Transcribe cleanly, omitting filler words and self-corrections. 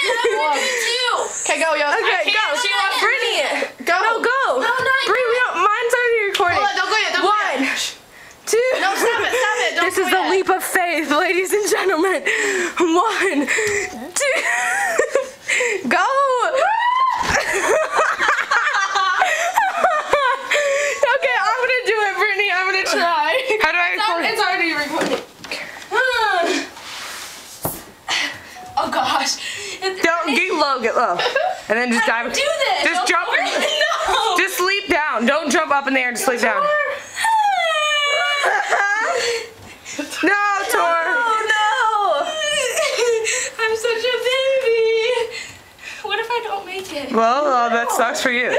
Okay, go, yo. Okay, go. Brittany, go. No, go. No, Brittany, we don't. Mine's already recording. Hold on, don't go yet. Don't go yet. 1, 2. No, stop it. Stop it. Don't This go is the yet. leap of faith, ladies and gentlemen. 1, 2. Go. Okay, I'm gonna do it, Brittany. I'm gonna try. How do I record? It's already recording. Oh gosh. Don't get low, and then just dive. Do this. Just jump. No. Just sleep down. Don't jump up in the air. Just sleep down. No, Tor. Oh no. I'm such a baby. What if I don't make it? Well, that sucks for you.